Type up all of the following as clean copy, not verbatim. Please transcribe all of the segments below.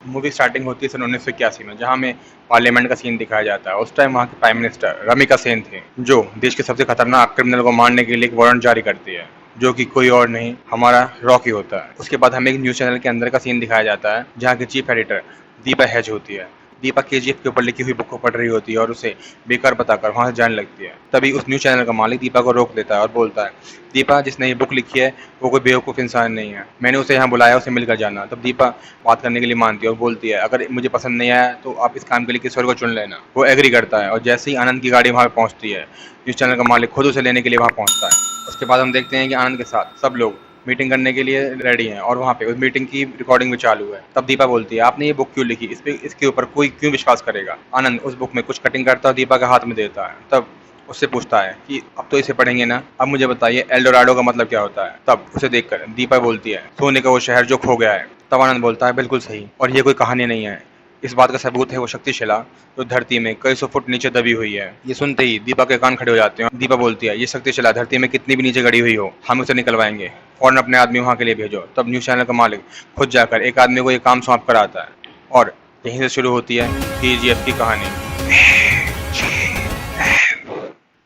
Movie starting होती है सन 1981 में, जहाँ में पार्लियामेंट का सीन दिखाया जाता है। उस टाइम वहाँ के प्राइम मिनिस्टर रमिका सेन थे, जो देश के सबसे खतरनाक क्रिमिनल को मारने के लिए एक वारंट जारी करती है, जो कि कोई और नहीं, हमारा रॉकी होता है। उसके बाद हमें एक न्यूज़ चैनल के अंदर का सीन दिखाया जाता है, जहाँ की चीफ एडिटर दीपा हेज होती है। दीपा केजीएफ के ऊपर लिखी हुई बुक को पढ़ रही होती है और उसे बेकार बताकर वहाँ से जाने लगती है। तभी उस न्यूज़ चैनल का मालिक दीपा को रोक देता है और बोलता है, दीपा, जिसने ये बुक लिखी है वो कोई बेवकूफ़ इंसान नहीं है, मैंने उसे यहाँ बुलाया, उसे मिलकर जाना। तब दीपा बात करने के लिए मानती है और बोलती है, अगर मुझे पसंद नहीं आया तो आप इस काम के लिए किसी और को चुन लेना। वो एग्री करता है और जैसे ही आनंद की गाड़ी वहाँ पहुँचती है, न्यूज़ चैनल का मालिक खुद उसे लेने के लिए वहाँ पहुँचता है। उसके बाद हम देखते हैं कि आनंद के साथ सब लोग मीटिंग करने के लिए रेडी हैं और वहाँ पे उस मीटिंग की रिकॉर्डिंग भी चालू है। तब दीपा बोलती है, आपने ये बुक क्यों लिखी, इसके ऊपर कोई क्यों विश्वास करेगा। आनंद उस बुक में कुछ कटिंग करता है, दीपा के हाथ में देता है। तब उससे पूछता है कि अब तो इसे पढ़ेंगे ना, अब मुझे बताइए एल्डोराडो का मतलब क्या होता है। तब उसे देखकर दीपा बोलती है, सोने का वो शहर जो खो गया है। तब आनंद बोलता है, बिल्कुल सही, और ये कोई कहानी नहीं है, इस बात का सबूत है वो शक्तिशिला जो धरती में कई सौ फुट नीचे दबी हुई है। ये सुनते ही दीपा के कान खड़े हो जाते हैं। दीपा बोलती है, ये शक्तिशिला धरती में कितनी भी नीचे गड़ी हुई हो, हम उसे निकलवाएंगे, फौरन अपने आदमी वहाँ के लिए भेजो। तब न्यूज़ चैनल का मालिक खुद जाकर एक आदमी को ये काम सौंप कर आता है और यहीं से शुरू होती है केजीएफ की कहानी।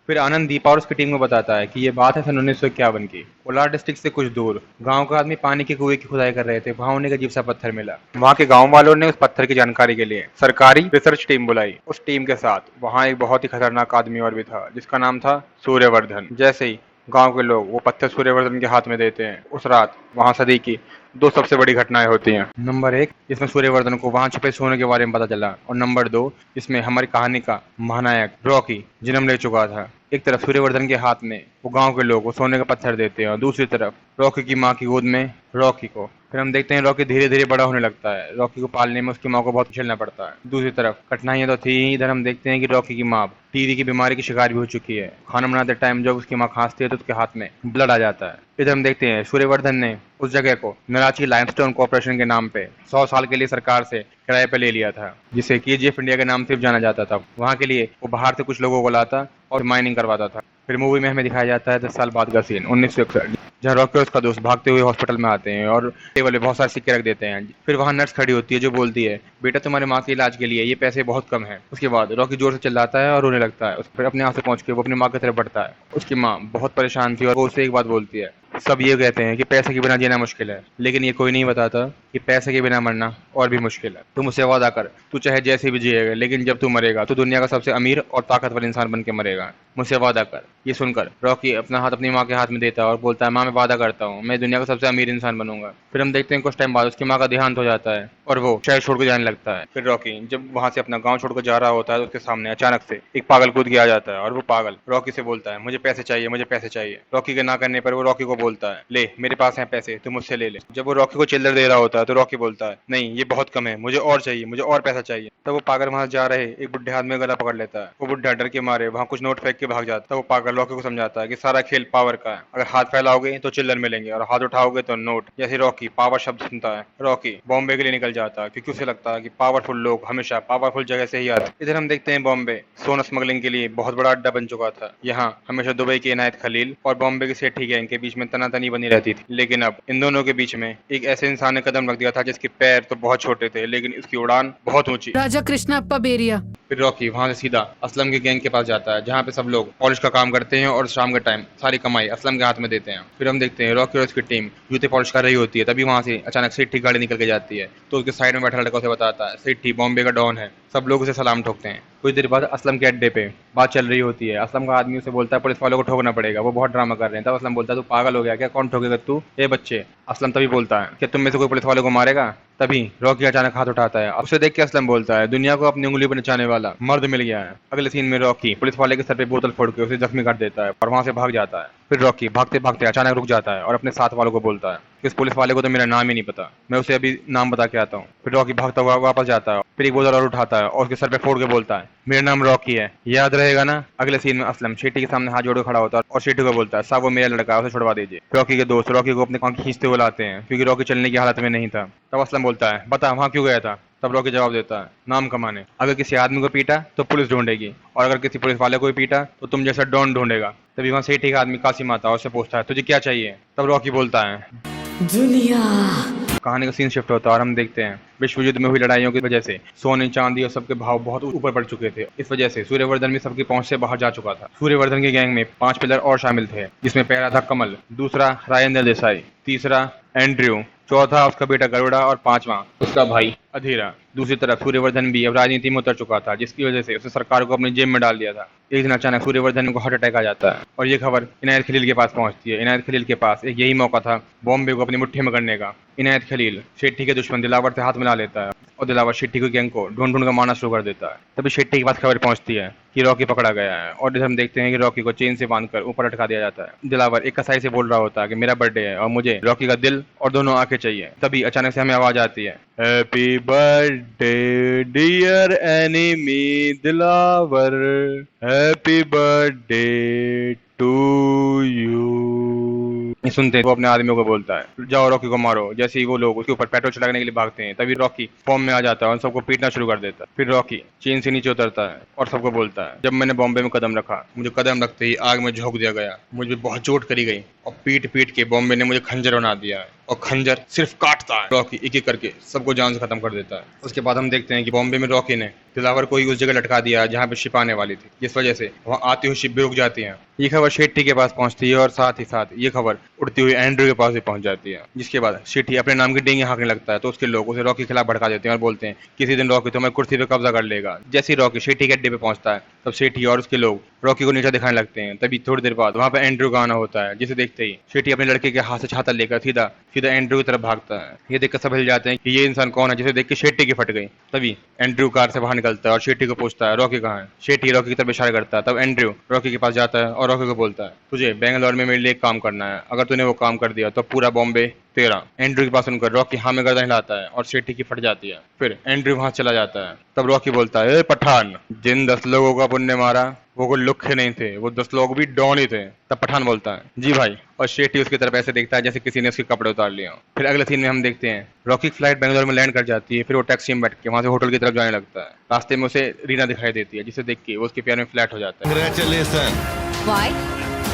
फिर आनंद दीपा और उसकी टीम को बताता है कि ये बात है सन 1951 की। कोलार डिस्ट्रिक्ट से कुछ दूर गांव का आदमी पानी के कुएं की खुदाई कर रहे थे, वहां उन्हें एक अजीब सा पत्थर मिला। वहां के गांव वालों ने उस पत्थर की जानकारी के लिए सरकारी रिसर्च टीम बुलाई। उस टीम के साथ वहां एक बहुत ही खतरनाक आदमी और भी था, जिसका नाम था सूर्यवर्धन। जैसे ही गांव के लोग वो पत्थर सूर्यवर्धन के हाथ में देते हैं, उस रात वहां सदी की दो सबसे बड़ी घटनाएं होती हैं। नंबर 1, इसमें सूर्यवर्धन को वहां छुपे सोने के बारे में पता चला, और नंबर 2, इसमें हमारी कहानी का महानायक रॉकी जन्म ले चुका था। एक तरफ सूर्यवर्धन के हाथ में वो गांव के लोग वो सोने का पत्थर देते हैं, और दूसरी तरफ रॉकी की माँ की गोद में रॉकी को। फिर हम देखते हैं रॉकी धीरे धीरे बड़ा होने लगता है। रॉकी को पालने में उसकी माँ को बहुत झेलना पड़ता है। दूसरी तरफ कठिनाइयां तो थी ही, इधर हम देखते हैं कि रॉकी की माँ टीबी की बीमारी की शिकार भी हो चुकी है। खाना बनाते टाइम जब उसकी माँ खांसती है तो उसके हाथ में ब्लड आ जाता है। इधर हम देखते हैं सूर्यवर्धन ने उस जगह को नराची लाइमस्टोन कॉर्पोरेशन के नाम पे 100 साल के लिए सरकार से किराए पे ले लिया था, जिसे केजीएफ इंडिया के नाम से जाना जाता था। वहाँ के लिए वो बाहर से कुछ लोगों को लाता और माइनिंग करवाता था। फिर मूवी में हमें दिखाया जाता है 10 साल बाद का सीन 1961, जहाँ रॉकी और उसका दोस्त भागते हुए हॉस्पिटल में आते हैं और टेबल पे बहुत सारे सिक्के रख देते हैं। फिर वहाँ नर्स खड़ी होती है जो बोलती है, बेटा तुम्हारे माँ के इलाज के लिए ये पैसे बहुत कम है। उसके बाद रॉकी जोर से चिल्लाता है और रोने लगता है। फिर अपने यहाँ से पहुंच के वो अपनी माँ की तरफ बढ़ता है। उसकी माँ बहुत परेशान थी और वो उसे एक बात बोलती है, सब ये कहते हैं कि पैसे के बिना जीना मुश्किल है, लेकिन ये कोई नहीं बताता कि पैसे के बिना मरना और भी मुश्किल है। तुम मुझसे वादा कर, तू चाहे जैसे भी जिएगा, लेकिन जब तू मरेगा तो दुनिया का सबसे अमीर और ताकतवर इंसान बन के मरेगा, मुझसे वादा कर। ये सुनकर रॉकी अपना हाथ अपनी माँ के हाथ में देता है और बोलता है, माँ मैं वादा करता हूँ, मैं दुनिया का सबसे अमीर इंसान बनूंगा। फिर हम देखते हैं कुछ टाइम बाद उसकी माँ का देहांत हो जाता है और वो शहर छोड़ के जाने लगता है। फिर रॉकी जब वहां से अपना गाँव छोड़कर जा रहा होता है तो उसके सामने अचानक से एक पागल कूद के आ जाता है और वो पागल रॉकी से बोलता है, मुझे पैसे चाहिए, मुझे पैसे चाहिए। रॉकी के ना करने पर वो रॉकी को बोलता है, ले मेरे पास हैं पैसे, तुम मुझसे ले ले। जब वो रॉकी को चिल्लर दे रहा होता है तो रॉकी बोलता है, नहीं ये बहुत कम है, मुझे और चाहिए, मुझे और पैसा चाहिए। तब वो पागल वहां जा रहे एक बुढ़े हाथ में गला पकड़ लेता है। वो बुढ़ा डर के मारे वहां कुछ नोट फेंक के भाग जाता है। तब वो पागल रॉकी को समझाता है कि सारा खेल पावर का है, अगर हाथ फैलाओगे तो चिल्लर मिलेंगे और हाथ उठाओगे तो नोट। जैसे रॉकी पावर शब्द सुनता है, रॉकी बॉम्बे के लिए निकल जाता है, क्योंकि उसे लगता है कि पावरफुल लोग हमेशा पावरफुल जगह से ही आते हैं। इधर हम देखते हैं बॉम्बे सोना स्मगलिंग के लिए बहुत बड़ा अड्डा बन चुका था। यहाँ हमेशा दुबई के इनायत खलील और बॉम्बे के सेठी गैंग के बीच में तनातनी बनी रहती थी, लेकिन अब इन दोनों के बीच में एक ऐसे इंसान ने कदम रख दिया था जिसके पैर तो बहुत छोटे थे लेकिन इसकी उड़ान बहुत ऊंची। राजा कृष्णप्पा बेरिया। फिर रॉकी वहां से सीधा असलम के गैंग के पास जाता है, जहाँ पे सब लोग पॉलिश का काम करते हैं और शाम के टाइम सारी कमाई असलम के हाथ में देते हैं। फिर हम देखते हैं रॉकी और उसकी टीम जूते पॉलिश कर रही होती है, तभी वहां से अचानक सेठी गाड़ी निकल के जाती है। तो उसके साइड में बैठा लड़का उसे बताता है, सेठी बॉम्बे का डॉन है। सब लोग उसे सलाम ठोकते हैं। कुछ देर बाद असलम के अड्डे पे बात चल रही होती है। असलम का आदमी उसे बोलता है, पुलिस वालों को ठोकना पड़ेगा, वो बहुत ड्रामा कर रहे हैं। तब असलम बोलता है, तू पागल हो गया क्या, कौन ठोकेगा तू, ए बच्चे। असलम तभी बोलता है, क्या तुम में से कोई पुलिस वालों को मारेगा। तभी रॉकी अचानक हाथ उठाता है। उसे देख के असलम बोलता है, दुनिया को अपनी उंगली पर नचाने वाला मर्द मिल गया है। अगले सीन में रॉकी पुलिस वाले के सर पे बोतल फोड़ के उसे जख्मी कर देता है और वहां से भाग जाता है। फिर रॉकी भागते भागते अचानक रुक जाता है और अपने साथ वालों को बोलता है, इस पुलिस वाले को तो मेरा नाम ही नहीं पता, मैं उसे अभी नाम बता के आता हूँ। फिर रॉकी भागता हुआ वापस जाता है, फिर एक बोतल और उठाता है और उसके सर पे फोड़ के बोलता है, मेरा नाम रॉकी है, याद रहेगा ना। अगले सीन में असलम शेट्टी के सामने हाथ जोड़कर खड़ा होता है और शेट्टी को बोलता है, साहब वो मेरा लड़का है, उसे छुड़वा दीजिए। रॉकी के दोस्त रॉकी को अपने कान खींचते हुए लाते हैं, क्योंकि रॉकी चलने की हालत में नहीं था। तब असलम बोलता है, बता वहाँ क्यों गया था। तब रॉकी जवाब देता है, नाम कमाने। अगर किसी आदमी को पीटा तो पुलिस ढूंढेगी, और अगर किसी पुलिस वाले को भी पीटा तो तुम जैसा डॉन ढूंढेगा। तभी वहाँ सेठी का आदमी कासिम आता है और उससे पूछता है, तुझे क्या चाहिए। तब रॉकी बोलता है, दुनिया। कहानी का सीन शिफ्ट होता है और हम देखते हैं विश्व युद्ध में हुई लड़ाइयों की वजह से सोने चांदी और सबके भाव बहुत ऊपर बढ़ चुके थे। इस वजह से सूर्यवर्धन भी सबकी पहुंच से बाहर जा चुका था। सूर्यवर्धन की गैंग में 5 पिलर और शामिल थे, जिसमें पहला था कमल, दूसरा राजेंद्र देसाई, तीसरा एंड्रयू, चौथा उसका बेटा गरुड़ा और पांचवा उसका भाई अधीरा। दूसरी तरफ सूर्यवर्धन भी अब राजनीति में उतर चुका था, जिसकी वजह से उसने सरकार को अपनी जेब में डाल दिया था। एक दिन अचानक सूर्यवर्धन को हार्ट अटैक आ जाता है और ये खबर इनायत खलील के पास पहुंचती है। इनायत खलील के पास एक यही मौका था बॉम्बे को अपनी मुट्ठी में करने का। इनायत खलील शेट्टी के दुश्मन दिलावर से हाथ मिला लेता है और दिलावर शेट्टी की गैंग को ढूंढ ढूंढ कर मारना शुरू कर देता है। तभी शेट्टी के पास खबर पहुंचती है कि रॉकी पकड़ा गया है और हम देखते हैं कि रॉकी को चेन से बांधकर ऊपर लटका दिया जाता है। दिलावर एक कसाई से बोल रहा होता है कि मेरा बर्थडे है और मुझे रॉकी का दिल और दोनों आंखें चाहिए। तभी अचानक से हमें आवाज आती है, happy birthday dear enemy Dilawar, happy birthday to you. सुनते हैं वो अपने आदमियों को बोलता है, जाओ रॉकी को मारो। जैसे ही वो लोग उसके ऊपर पेट्रोल छिड़कने के लिए भागते हैं, तभी रॉकी फॉर्म में आ जाता है और सबको पीटना शुरू कर देता है। फिर रॉकी चेन से नीचे उतरता है और सबको बोलता है, जब मैंने बॉम्बे में कदम रखा, मुझे कदम रखते ही आग में झोंक दिया गया, मुझे बहुत चोट करी गई और पीट पीट के बॉम्बे ने मुझे खंजर बना दिया है और खंजर सिर्फ काटता है। रॉकी एक एक करके सबको जान से खत्म कर देता है। उसके बाद हम देखते हैं कि बॉम्बे में रॉकी ने दिलावर को ही उस जगह लटका दिया जहाँ पे शिप आने वाली थी, जिस वजह से वहाँ आती हुई शिप भी रुक जाती है। ये खबर शेट्टी के पास पहुंचती है और साथ ही साथ ये खबर उड़ती हुई एंड्रयू के पास भी पहुंच जाती है। जिसके बाद शेट्टी अपने नाम की डेंगे हाँकने लगता है, तो उसके लोग उसे रॉकी के खिलाफ भड़का देते हैं और बोलते हैं किसी दिन रॉकी तुम्हें कुर्सी पे कब्जा कर लेगा। जैसे ही रॉकी शेट्टी के अड्डे पे पहुंचता है, तब शेट्टी और उसके लोग रॉकी को नीचा दिखाने लगते हैं। तभी थोड़ी देर बाद वहाँ पे एंड्रयू का आना होता है, जिसे देखते ही शेट्टी अपने लड़के के हाथ से छाता लेकर सीधा एंड्रयू की तरफ भागता है। ये देखकर सब हिल जाते हैं कि ये इंसान कौन है, जिसे देख के शेट्टी की फट गई। तभी एंड्रयू कार से बाहर निकलता है और शेट्टी को पूछता है रॉकी कहाँ है। शेट्टी रॉकी की तरफ इशारा करता है। तब एंड्रयू रॉकी के पास जाता है और रॉकी को बोलता है, तुझे बेंगलोर में मेरे लिए एक काम करना है, अगर तूने वो काम कर दिया तो पूरा बॉम्बे तेरा। एंड्रयू के पास सुनकर रॉकी हाँ में गर्दन हिलाता है और शेट्टी की फट जाती है। फिर एंड्रयू वहां चला जाता है। तब रॉकी बोलता है, ए पठान, जिन 10 लोगों का पुण्य मारा वो कोई लुखे नहीं थे, वो 10 लोग भी डॉन ही थे। तब पठान बोलता है, जी भाई, और शेट्टी उसकी तरफ ऐसे देखता है जैसे किसी ने उसके कपड़े उतार लिए। फिर अगले सीन में हम देखते हैं रॉकी की फ्लाइट बेंगलोर में लैंड कर जाती है। फिर वो टैक्सी में बैठ के वहां से होटल की तरफ जाने लगता है। रास्ते में उसे रीना दिखाई देती है, जिसे देख के वो उसके प्यार में फ्लैट हो जाता है।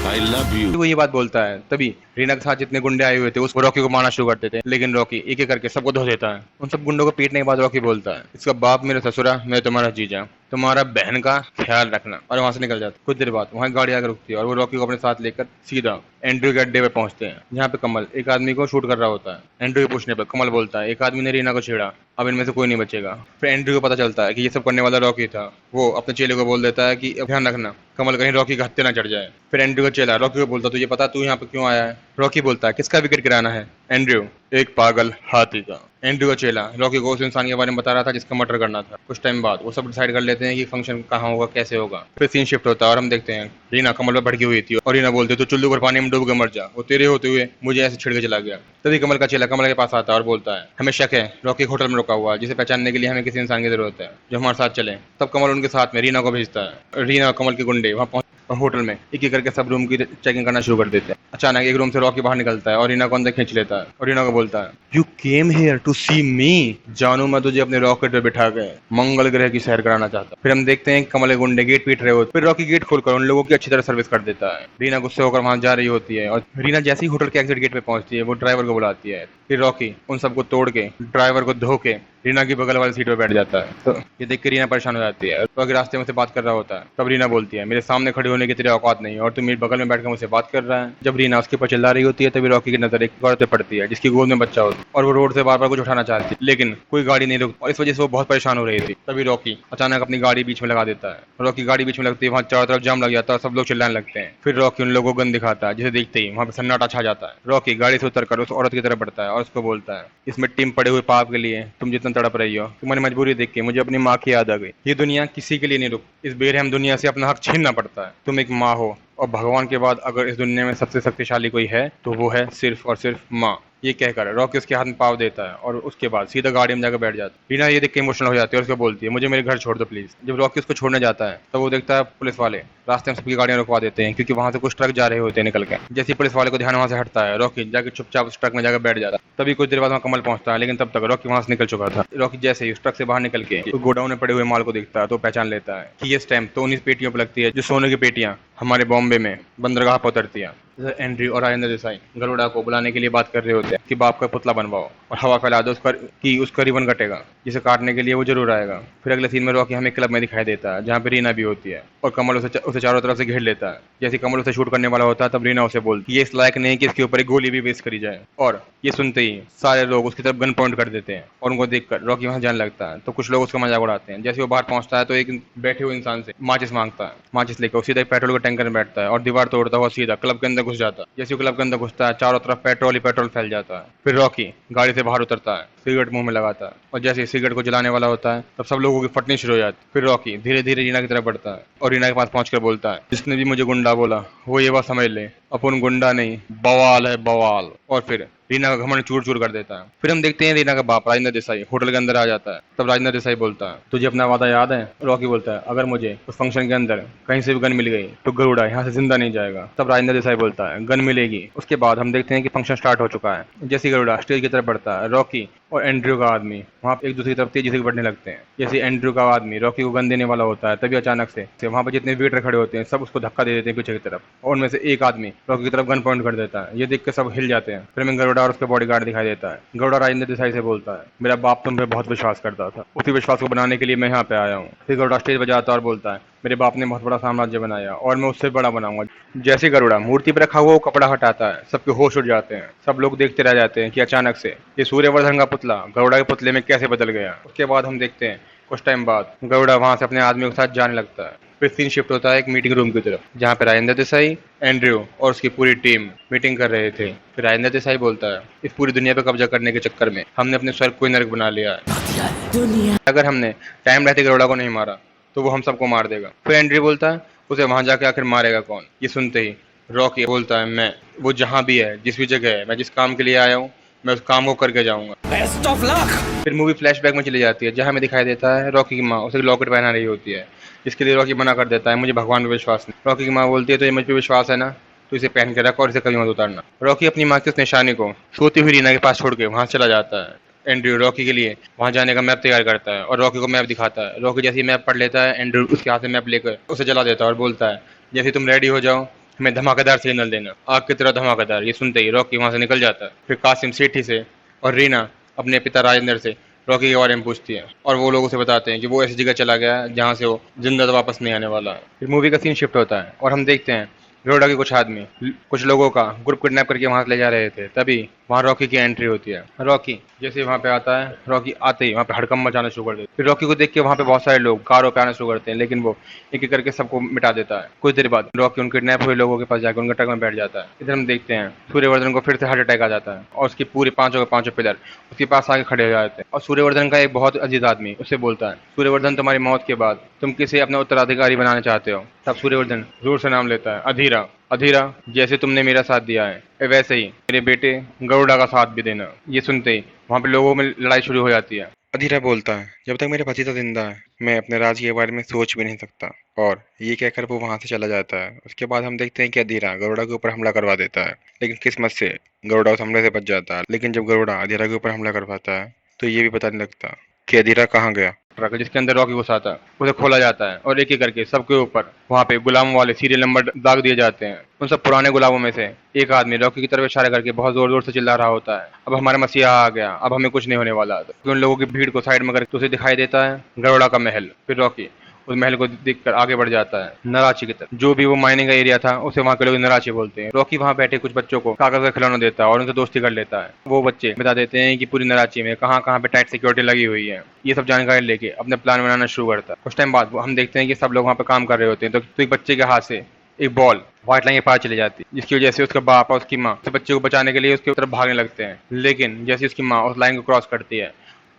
I love you. वो ये बात बोलता है। तभी रीना के साथ जितने गुंडे आए हुए थे उसको रॉकी को मारना शुरू करते थे, लेकिन रॉकी एक एक करके सबको धो देता है। उन सब गुंडों को पीटने के बाद रॉकी बोलता है, इसका बाप मेरा ससुरा, मैं तुम्हारा जीजा, तुम्हारा बहन का ख्याल रखना, और वहां से निकल जाता है। कुछ देर बाद वहां गाड़ी आकर रुकती है और वो रॉकी को अपने साथ लेकर सीधा एंड्रयू के अड्डे पे पहुंचते हैं, जहाँ पे कमल एक आदमी को शूट कर रहा होता है। एंड्रयू के पूछने पर कमल बोलता है, एक आदमी ने रीना को छेड़ा, अब इनमें से कोई नहीं बचेगा। फिर एंड्रयू को पता चलता है कि ये सब करने वाला रॉकी था। वो अपने चेले को बोल देता है कि ध्यान रखना कमल कहीं रॉकी का हत्या ना चढ़ जाए। फिर एंड्रयू का चेला रॉकी को बोलता, तुझे पता तू यहाँ पे क्यों आया है? रॉकी बोलता है, किसका विकेट गिराना है? एंड्रयू, एक पागल हाथी का। एंड्रयू का चेला रॉकी को उस इंसान के बारे में बता रहा था जिसका मर्डर करना था। कुछ टाइम बाद वो सब डिसाइड कर लेते हैं कि फंक्शन कहाँ होगा, कैसे होगा। फिर सीन शिफ्ट होता है और हम देखते हैं रीना कमल पर भड़की हुई थी और रीना बोलती, तो चुल्लू पर पानी में डूब के मर जा, वो तेरे होते हुए मुझे ऐसे छिड़ के चला गया। तभी कमल का चेला कमल के पास आता है और बोलता है, हमें शक है रॉकी होटल में रुका हुआ है, जिसे पहचानने के लिए हमें किसी इंसान की जरूरत है जो हमारे साथ चले। तब कमल उनके साथ में रीना को भेजता है। रीना और कमल के गुंडे वहाँ पहुंच होटल में एक एक करके सब रूम की चेकिंग करना शुरू कर देते हैं। अचानक एक रूम से रॉकी बाहर निकलता है और रीना को अंदर खींच लेता है और रीना को बोलता है, यू केम हियर टू सी मी, जानू मैं तुझे अपने रॉकेट पे बिठा के मंगल ग्रह की सैर कराना चाहता। फिर हम देखते हैं कमल के गुंडे गेट पीट रहे होते। फिर रॉकी गेट खोलकर उन लोगों की अच्छी तरह सर्विस कर देता है। रीना गुस्से होकर वहां जा रही होती है और रीना जैसे ही होटल के एग्जिट गेट पे पहुंचती है वो ड्राइवर को बुलाती है। फिर रॉकी उन सबको तोड़ के ड्राइवर को धो के रीना की बगल वाली सीट पे बैठ जाता है। तो ये देख के रीना परेशान हो जाती है। रॉकी रास्ते में से बात कर रहा होता है। तब रीना बोलती है, मेरे सामने खड़े होने की तेरी औकात नहीं और तू मेरे बगल में बैठकर मुझसे बात कर रहा है। जब रीना उसके ऊपर चिल्ला रही होती है तभी रॉकी की नजर एक औरत पे पड़ती है जिसकी गोद में बच्चा होता है और वो रोड से बार बार कुछ उठाना चाहती है, लेकिन कोई गाड़ी नहीं रुकती और इस वजह से वो बहुत परेशान हो रही थी। तभी रॉकी अचानक अपनी गाड़ी बीच में लगा देता है। रॉकी गाड़ी बीच में लगती है, वहाँ चारों तरफ जाम लग जाता है और सब लोग चिल्लाने लगते हैं। फिर रॉकी उन लोगों को गन दिखाता है, जिसे देखते ही वहाँ पे सन्नाटा छा जाता है। रॉकी गाड़ी से उतरकर उस औरत की तरफ बढ़ता है और उसको बोलता है, इस मिट्टी में पड़े हुए पाप के लिए तुम जितना तड़प रही हो, तुम्हारी मजबूरी देख के मुझे अपनी माँ की याद आ गई। ये दुनिया किसी के लिए नहीं रुक, इस बेरहम दुनिया से अपना हक छीनना पड़ता है। तुम एक माँ हो और भगवान के बाद अगर इस दुनिया में सबसे शक्तिशाली कोई है तो वो है सिर्फ और सिर्फ माँ। ये कहकर रॉकी उसके हाथ में पाव देता है और उसके बाद सीधा गाड़ी में जाकर बैठ जाता है। रीना ये देख के इमोशनल हो जाती है और उसको बोलती है, मुझे मेरे घर छोड़ दो प्लीज। जब रॉकी उसको छोड़ने जाता है तब वो देखता है पुलिस वाले रास्ते में सबकी गाड़ियां रुकवा देते हैं क्योंकि वहां से कुछ ट्रक जा रहे होते हैं निकल के। जैसे पुलिस वाले को ध्यान वहां से हटता है, रॉकी जाकर चुपचाप उस ट्रक में जाकर बैठ जाता है। तभी कुछ देर बाद वहाँ कमल पहुंचता है, लेकिन तब तक रॉकी वहां से निकल चुका था। रॉकी जैसे ही उस ट्रक से बाहर निकल के गोडाउन में पड़े हुए माल को देखता है तो पहचान लेता है कि ये स्टैम्प तो उन्हीं पेटियों पर लगती है जो सोने की पेटियां हमारे बॉम्बे में बंदरगाह पर उतरती है। एंड्रयू और राजेंद्र देसाई गरुड़ा को बुलाने के लिए बात कर रहे होते हैं कि बाप का पुतला बनवाओ। और हवा फैला दो उसका कि उसका रिबन कटेगा, जिसे काटने के लिए वो जरूर आएगा। फिर अगले सीन में रॉकी हमें क्लब में दिखाई देता है जहाँ पे रीना भी होती है और कमल उसे चारों तरफ से घेर लेता है। जैसे कमल उसे शूट करने वाला होता है तब रीना उसे बोलती है ये इस लायक नहीं कि इसके ऊपर एक गोली भी वेस्ट करी जाए। और ये सुनते ही सारे लोग उसकी तरफ गन पॉइंट कर देते हैं और उनको देखकर रॉकी वहां जाने लगता है। तो कुछ लोग उसका मजाक उड़ाते हैं। जैसे वो बाहर पहुंचता है तो एक बैठे हुए इंसान से माचिस मांगता है। माचिस लेकर सीधा पेट्रोल के टैंकर में बैठता है और दीवार तोड़ता हुआ सीधा क्लब के अंदर घुस जाता है। जैसे वो क्लब के अंदर घुसता है चारों तरफ पेट्रोल ही पेट्रोल फैल जाता है। फिर रॉकी गाड़ी से बाहर उतरता है, सिगरेट मुंह में लगाता है और जैसे ही सिगरेट को जलाने वाला होता है तब सब लोगों की फटनी शुरू हो जाती है। फिर रॉकी धीरे धीरे रीना की तरफ बढ़ता है और रीना के पास पहुंचकर बोलता है जिसने भी मुझे गुंडा बोला वो ये बात समझ ले, अपन गुंडा नहीं बवाल है बवाल। और फिर रीना का घमंड चूर चूर कर देता है। फिर हम देखते हैं रीना का बाप राजेंद्र देसाई होटल के अंदर आ जाता है। तब राजेंद्र देसाई बोलता है तुझे अपना वादा याद है? रॉकी बोलता है अगर मुझे उस फंक्शन के अंदर कहीं से भी गन मिल गई तो गरुड़ा यहाँ से जिंदा नहीं जाएगा। तब राजेंद्र देसाई बोलता है गन मिलेगी। उसके बाद हम देखते हैं कि फंक्शन स्टार्ट हो चुका है। जैसे गरुड़ा स्टेज की तरफ बढ़ता है रॉकी और एंड्रयू का आदमी वहाँ पे एक दूसरे की तरफ तेजी से बढ़ने लगते हैं। जैसे एंड्रयू का आदमी रॉकी को गन देने वाला होता है तभी अचानक से वहाँ पर जितने वेटर खड़े होते हैं सब उसको धक्का दे देते हैं पीछे की तरफ और उनमें से एक आदमी रॉकी की तरफ गन पॉइंट कर देता है। ये देख के सब हिल जाते हैं। फिर हमें गरुड़ा और उसके बॉडीगार्ड दिखाई देता है। गरुड़ा राजेंद्र देसाई से बोलता है मेरा बाप तुम पे बहुत विश्वास करता था, उसी विश्वास को बनाने के लिए मैं यहाँ पे आया हूँ। फिर गरुड़ा स्टेज पर जाता है और बोलता है मेरे बाप ने बहुत बड़ा साम्राज्य बनाया और मैं उससे बड़ा बनाऊंगा। जैसे गरुड़ा मूर्ति पर रखा हुआ वो कपड़ा हटाता है सबके होश उड़ जाते हैं। सब लोग देखते रह जाते हैं कि अचानक से ये सूर्यवर्धन का पुतला गरुड़ा के पुतले में कैसे बदल गया। उसके बाद हम देखते हैं कुछ टाइम बाद गरुड़ा वहां से अपने आदमियों के साथ जाने लगता है। फिर सीन शिफ्ट होता है एक मीटिंग रूम की तरफ जहाँ पे राजेंद्र देसाई, एंड्रयू और उसकी पूरी टीम मीटिंग कर रहे थे। फिर राजेंद्र देसाई बोलता है इस पूरी दुनिया पे कब्जा करने के चक्कर में हमने अपने स्वर्ग को नरक बना लिया है। अगर हमने टाइम रहते गरुड़ा को नहीं मारा तो वो हम सबको मार देगा। फिर एंड्रयू बोलता है उसे वहां जाके आखिर मारेगा कौन? ये सुनते ही रॉकी बोलता है मैं, वो जहां भी है जिस भी जगह है मैं जिस काम के लिए आया हूँ मैं उस काम को करके जाऊंगा। Best of luck. फिर मूवी फ्लैशबैक में चली जाती है जहां हमें दिखाई देता है रॉकी की माँ उसे लॉकेट पहना रही होती है जिसके लिए रॉकी मना कर देता है मुझे भगवान पे विश्वास नहीं। रॉकी की माँ बोलती है तो ये मुझ पर विश्वास है ना तो इसे पहन के रखो और इसे कभी मत उतारना। रॉकी अपनी माँ की उस निशानी को सोती हुई रीना के पास छोड़ के वहां चला जाता है। एंड्रयू रॉकी के लिए वहां जाने का मैप तैयार करता है और रॉकी को मैप दिखाता है। रॉकी जैसे ही मैप पढ़ लेता है एंड्रयू उसके हाथ से मैप लेकर उसे जला देता है और बोलता है जैसे तुम रेडी हो जाओ हमें धमाकेदार सिग्नल देना, आग की तरह धमाकेदार। ये सुनते ही रॉकी वहां से निकल जाता है। फिर कासिम सेठी से और रीना अपने पिता राजेंद्र से रॉकी के बारे में पूछती है और वो लोग उसे बताते हैं कि वो ऐसी जगह चला गया है जहाँ से वो जिंदा तो वापस नहीं आने वाला है। फिर मूवी का सीन शिफ्ट होता है और हम देखते हैं गरुड़ा के कुछ आदमी कुछ लोगों का ग्रुप किडनैप करके वहां से ले जा रहे थे। तभी वहां रॉकी की एंट्री होती है। रॉकी जैसे वहां पे आता है रॉकी आते ही वहां पे हड़कंप मचाना शुरू कर देता है। फिर रॉकी को देख के वहां पे बहुत सारे लोग कारों पे आना शुरू करते हैं लेकिन वो एक एक करके सबको मिटा देता है। कुछ देर बाद रॉकी उन किडनैप हुए लोगों के पास जाकर उनके ट्रक में बैठ जाता है। इधर हम देखते हैं सूर्यवर्धन को फिर से हार्ट अटैक आ जाता है और उसके पूरे पांचों के पांचों पिलर उसके पास आके खड़े हो जाते हैं। और सूर्यवर्धन का एक बहुत अजीज आदमी उससे बोलता है सूर्यवर्धन तुम्हारी मौत के बाद तुम किसे अपना उत्तराधिकारी बनाना चाहते हो? तब सूर्यवर्धन जोर से नाम लेता है अधीरा। अधीरा जैसे तुमने मेरा साथ दिया है वैसे ही मेरे बेटे गरुड़ा का साथ भी देना। ये सुनते ही वहां पे लोगों में लड़ाई शुरू हो जाती है। अधीरा बोलता है जब तक मेरे भतीजा जिंदा है मैं अपने राज्य के बारे में सोच भी नहीं सकता और ये कहकर वो वहां से चला जाता है। उसके बाद हम देखते हैं कि अधीरा गरुड़ा के ऊपर हमला करवा देता है लेकिन किस्मत से गरुड़ा उस हमले से बच जाता है। लेकिन जब गरुड़ा अधीरा के ऊपर हमला करवाता है तो ये भी पता नहीं लगता कि अधीरा कहाँ गया। ट्रक जिसके अंदर रॉकी घुसा था उसे खोला जाता है और एक एक करके सबके ऊपर वहां पे गुलामों वाले सीरियल नंबर दाग दिए जाते हैं। उन सब पुराने गुलामों में से एक आदमी रॉकी की तरफ इशारा करके बहुत जोर जोर से चिल्ला रहा होता है अब हमारा मसीहा आ गया, अब हमें कुछ नहीं होने वाला। तो उन लोगों की भीड़ को साइड में करके उसे दिखाई देता है गरुड़ा का महल। फिर रॉकी उस महल को देखकर आगे बढ़ जाता है नराची की तरफ। जो भी वो माइनिंग का एरिया था उसे वहाँ के लोग नराची बोलते हैं। रॉकी वहाँ बैठे कुछ बच्चों को कागज का खिलौना देता है और उनसे दोस्ती कर लेता है। वो बच्चे बता देते हैं कि पूरी नराची में कहाँ कहाँ पे टाइट सिक्योरिटी लगी हुई है। ये सब जानकारी लेके अपने प्लान बनाना शुरू करता है। कुछ टाइम बाद हम देखते हैं कि सब लोग वहाँ पे काम कर रहे होते हैं तो एक बच्चे के हाथ से एक बॉल व्हाइट लाइन के पार चली जाती है जिसकी वजह से उसका बाप और उसकी माँ उस बच्चे को बचाने के लिए उसकी तरफ भागने लगते हैं। लेकिन जैसे उसकी माँ उस लाइन को क्रॉस करती है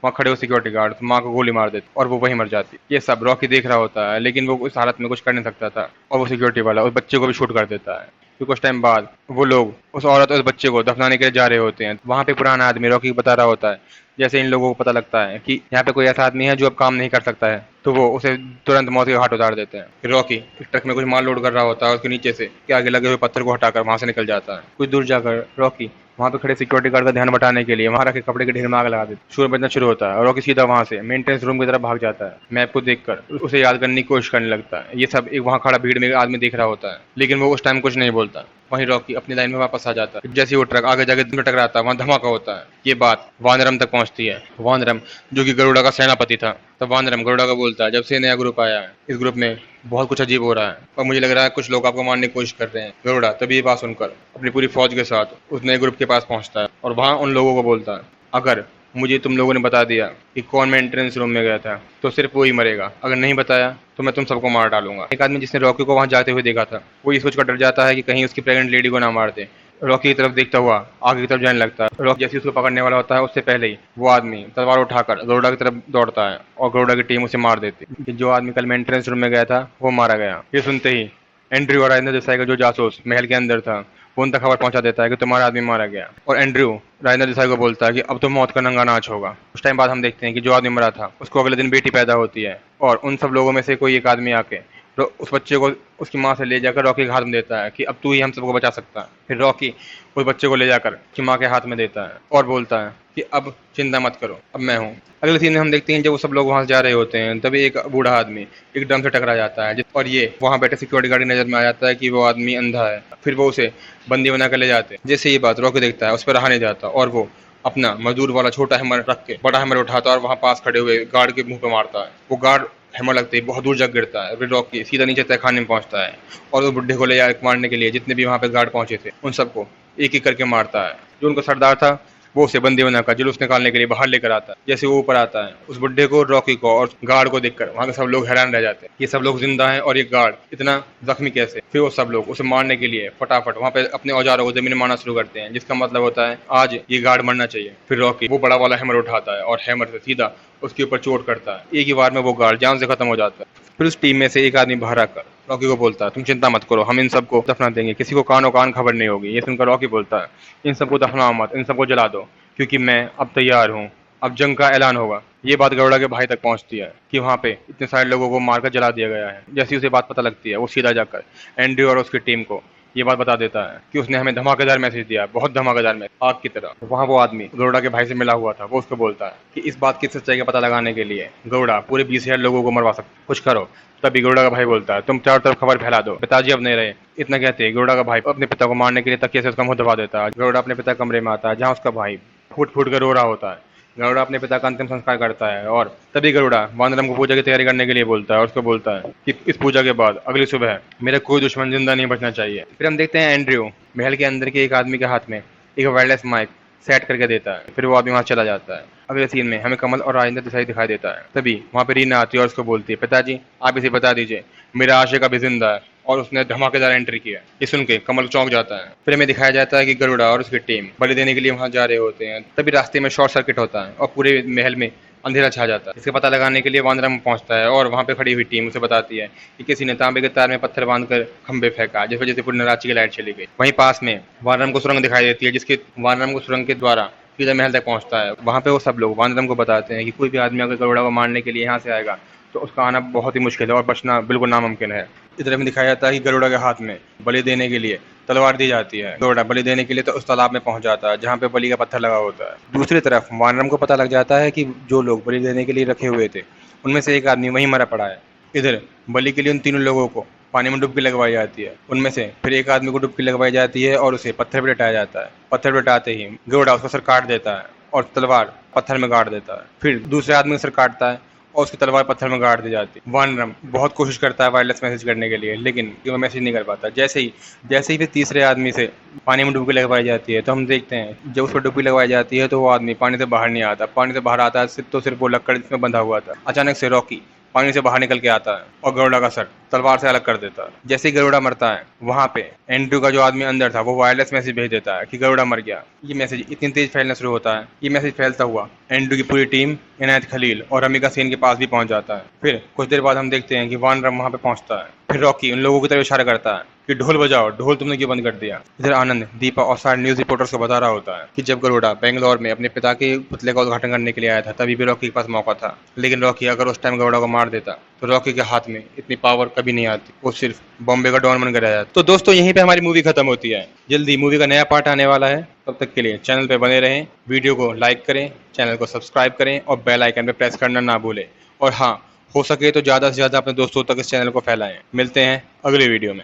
वहाँ खड़े हो सिक्योरिटी गार्ड माँ को गोली मार देते और वो वहीं मर जाती। ये सब रॉकी देख रहा होता है लेकिन वो उस हालत में कुछ कर नहीं सकता था और वो सिक्योरिटी वाला उस बच्चे को भी शूट कर देता है। फिर कुछ टाइम बाद वो लोग उस औरत और उस बच्चे को दफनाने के लिए जा रहे होते हैं। वहाँ पे पुराना आदमी रॉकी को बता रहा होता है जैसे इन लोगों को पता लगता है कि यहाँ पे कोई ऐसा आदमी है जो अब काम नहीं कर सकता है तो वो उसे तुरंत मौत के घाट उतार देते हैं। फिर रॉकी एक ट्रक में कुछ माल लोड कर रहा होता है उसके नीचे से के आगे लगे हुए पत्थर को हटाकर वहां से निकल जाता है। कुछ दूर जाकर रॉकी वहाँ पे खड़े सिक्योरिटी गार्ड का ध्यान बटाने के लिए वहाँ रखे कपड़े के ढेर में आग लगा देते। शोर बजना शुरू होता है और रॉकी सीधा वहाँ से मेंटेनेंस रूम की तरफ भाग जाता है। मैप को देखकर उसे याद करने की कोशिश करने लगता है। ये सब एक वहाँ खड़ा भीड़ में आदमी देख रहा होता है लेकिन वो उस टाइम कुछ नहीं बोलता। वहीं रॉकी अपनी लाइन में वापस आ जाता है। जैसे ही वो ट्रक आगे जाके टकराता है वहां धमाका होता है। ये बात वानरम तक पहुंचती है। वानरम जो कि गरुड़ा का सेनापति था, तब वानरम गरुड़ा को बोलता है, जब से नया ग्रुप आया है इस ग्रुप में बहुत कुछ अजीब हो रहा है और मुझे लग रहा है कुछ लोग आपको मारने की कोशिश कर रहे हैं। गरुड़ा तभी ये बात सुनकर अपनी पूरी फौज के साथ उस नए ग्रुप के पास पहुंचता है और वहां उन लोगों को बोलता है, अगर मुझे तुम लोगों ने बता दिया कि कौन मैं एंट्रेंस रूम में गया था तो सिर्फ वो ही मरेगा, अगर नहीं बताया तो मैं तुम सबको मार डालूंगा। एक आदमी जिसने रॉकी को वहां जाते हुए देखा था वो ये सोचकर डर जाता है कि कहीं उसकी प्रेग्नेंट लेडी को ना मार दे। रॉकी की तरफ देखता हुआ आगे की तरफ जाने लगता है। रॉकी जैसे ही उसको पकड़ने वाला होता है उससे पहले ही वो आदमी तलवार उठाकर गरुड़ा की तरफ दौड़ता है और गरुड़ा की टीम उसे मार देती है। कि जो आदमी कल मेंटेनेंस रूम में गया था वो मारा गया। ये सुनते ही एंड्रयू और राजेंद्र देसाई का जो जासूस महल के अंदर था वो उन तक खबर पहुंचा देता है कि तुम्हारा आदमी मारा गया। और एंड्रयू राजेंद्र देसाई को बोलता है कि अब तो मौत का नंगा नाच होगा। कुछ टाइम बाद हम देखते हैं कि जो आदमी मरा था उसको अगले दिन बेटी पैदा होती है और उन सब लोगों में से कोई एक आदमी आके उस बच्चे को उसकी माँ से ले जाकर रॉकी के हाथ में देता है कि अब तू ही हम सबको बचा सकता है। फिर रॉकी उस बच्चे को ले जाकर उसकी माँ के हाथ में देता है और बोलता है कि अब चिंता मत करो, अब मैं हूँ। अगले सीन में हम देखते हैं जब वो सब लोग वहां से जा रहे होते हैं तभी एक बूढ़ा आदमी एक ड्रम से टकरा जाता है और ये वहां बैठे सिक्योरिटी गार्ड नजर में आ जाता है कि वो आदमी अंधा है। फिर वो उसे बंदी बनाकर ले जाते हैं। जैसे ये बात रॉकी देखता है उस पर रहा नहीं जाता और वो अपना मजदूर वाला छोटा हैमर रख के बड़ा हैमर उठाता है और वहां पास खड़े हुए गार्ड के मुंह पे मारता है। वो गार्ड हैमर लगते ही बहुत दूर जा गिरता है। फिर रॉकी सीधा नीचे तहखाने में पहुंचता है और उस बुड्ढे को ले जाकर मारने के लिए जितने भी वहां पे गार्ड पहुंचे थे उन सबको एक एक करके मारता है। जो उनका सरदार था वो उसे बंदी बनाकर जुलूस निकालने के लिए बाहर लेकर आता है। जैसे वो ऊपर आता है उस बुड्ढे को, रॉकी को और गार्ड को देखकर वहां के सब लोग हैरान रह जाते हैं। ये सब लोग जिंदा हैं और ये गार्ड इतना जख्मी कैसे। फिर वो सब लोग उसे मारने के लिए फटाफट वहां पे अपने औजारों को जमीन में मारना शुरू करते हैं, जिसका मतलब होता है आज ये गार्ड मरना चाहिए। फिर रॉकी वो बड़ा वाला हैमर उठाता है और हैमर से सीधा उसके ऊपर चोट करता है। एक ही बार में वो गार्ड जान से खत्म हो जाता है। फिर उस टीम में से एक आदमी बाहर आकर रॉकी को बोलता है, तुम चिंता मत करो, हम इन सबको दफना देंगे, किसी को कानो कान खबर नहीं होगी। ये सुनकर रॉकी बोलता है, इन सबको दफनाओ मत, इन सबको जला दो, क्योंकि मैं अब तैयार हूँ, अब जंग का ऐलान होगा। ये बात गरुड़ा के भाई तक पहुंचती है कि वहां पे इतने सारे लोगों को मारकर जला दिया गया है। जैसे उसे बात पता लगती है वो सीधा जाकर एंड्रयू और उसकी टीम को ये बात बता देता है कि उसने हमें धमाकेदार मैसेज दिया, बहुत धमाकेदार मैसेज, आग की तरह। वहां वो आदमी गरुड़ा के भाई से मिला हुआ था, वो उसको बोलता है कि इस बात की सच्चाई का पता लगाने के लिए गरुड़ा पूरे 20,000 लोगों को मरवा सकता, कुछ करो। तभी गरुड़ा का भाई बोलता है, तुम चारों तरफ खबर फैला दो, पिताजी अब नहीं रहे। इतना कहते ही गरुड़ा का भाई अपने पिता को मारने के लिए तकिए से उसका मुंह दबा देता है। गरुड़ा अपने पिता कमरे में आता है जहाँ उसका भाई फूट फूट कर रो रहा होता है। गरुड़ा अपने पिता का अंतिम संस्कार करता है और तभी गरुड़ा वानरम को पूजा की तैयारी करने के लिए बोलता है और उसको बोलता है कि इस पूजा के बाद अगली सुबह मेरा कोई दुश्मन जिंदा नहीं बचना चाहिए। फिर हम देखते हैं एंड्रयू महल के अंदर के एक आदमी के हाथ में एक वायरलेस माइक सेट करके देता है। फिर वो आदमी वहां चला जाता है। अगले सीन में हमें कमल और राजेंद्र देसाई दिखाई देता है। तभी वहां पे रीना आती है और उसको बोलती है, पिताजी आप इसे बता दीजिए मेरा आशिक अभी जिंदा है और उसने धमाकेदार एंट्री किया। ये सुन के कमल चौंक जाता है। फिर हमें दिखाया जाता है कि गरुड़ा और उसकी टीम बलि देने के लिए वहां जा रहे होते हैं। तभी रास्ते में शॉर्ट सर्किट होता है और पूरे महल में अंधेरा छा जाता है। इसका पता लगाने के लिए वानरम पहुंचता है और वहां पे खड़ी हुई टीम उसे बताती है कि किसी ने तांबे के तार में पत्थर बांधकर खंबे फेंका, जिस वजह से पूरी नराची की लाइट चली गई। वहीं पास में वानरम को सुरंग दिखाई देती है, जिसके वानरम को सुरंग के द्वारा सीधा महल तक पहुंचता है। वहां पे वो सब लोग वानरम को बताते हैं कि कोई भी आदमी अगर गरुड़ा को मारने के लिए यहाँ से आएगा तो उसका आना बहुत ही मुश्किल है और बचना बिल्कुल नामुमकिन है। इधर में दिखाया जाता है कि गरुड़ा के हाथ में बलि देने के लिए तलवार दी जाती है। गरुड़ा बलि देने के लिए तो उस तालाब में पहुंच जाता है जहाँ पे बलि का पत्थर लगा होता है। दूसरी तरफ वानरम को पता लग जाता है कि जो लोग बलि देने के लिए रखे हुए थे उनमें से एक आदमी वहीं मरा पड़ा है। इधर बलि के लिए उन तीनों लोगों को पानी में डुबकी लगवाई जाती है। उनमें से फिर एक आदमी को डुबकी लगवाई जाती है और उसे पत्थर पर लटाया जाता है। पत्थर पर लटाते ही गरुड़ा उसका सर काट देता है और तलवार पत्थर में गाड़ देता है। फिर दूसरे आदमी का सर काटता है और उसकी तलवार पत्थर में गाड़ दी जाती है। वानरम बहुत कोशिश करता है वायरलेस मैसेज करने के लिए, लेकिन वो मैसेज नहीं कर पाता। जैसे ही फिर तीसरे आदमी से पानी में डुबकी लगवाई जाती है तो हम देखते हैं जब उस पर डुबकी लगवाई जाती है तो वो आदमी पानी से बाहर नहीं आता। पानी से बाहर आता है तो सिर्फ वो लकड़ जिसमें बंधा हुआ था। अचानक से रॉकी पानी से बाहर निकल के आता है और गरुड़ा का सर तलवार से अलग कर देता है। जैसे ही गरुड़ा मरता है वहां पे एंड्रयू का जो आदमी अंदर था वो वायरलेस मैसेज भेज देता है कि गरुड़ा मर गया। ये मैसेज इतनी तेज फैलना शुरू होता है। ये मैसेज फैलता हुआ एंड्रयू की पूरी टीम इनायत खलील और अमिका सेन के पास भी पहुंच जाता है। फिर कुछ देर बाद हम देखते हैं कि वानरम वहां पे पहुंचता है। फिर रॉकी उन लोगों की तरफ इशारा करता है कि ढोल बजाओ, ढोल तुमने क्यों बंद कर दिया। इधर आनंद दीपा और सारे न्यूज रिपोर्टर्स को बता रहा होता है कि जब गरुड़ा बेंगलोर में अपने पिता के पुतले का उद्घाटन करने के लिए आया था तभी भी रॉकी के पास मौका था, लेकिन रॉकी अगर उस टाइम गरुड़ा को मार देता तो रॉकी के हाथ में इतनी पावर कभी नहीं आती, वो सिर्फ बॉम्बे का डॉन बनकर रह जाता। तो दोस्तों यहीं पे हमारी मूवी खत्म होती है। जल्दी मूवी का नया पार्ट आने वाला है, तब तक के लिए चैनल पे बने रहें, वीडियो को लाइक करें, चैनल को सब्सक्राइब करें और बेल आइकन पे प्रेस करना ना भूलें। और हाँ, हो सके तो ज़्यादा से ज़्यादा अपने दोस्तों तक इस चैनल को फैलाएं। मिलते हैं अगले वीडियो में।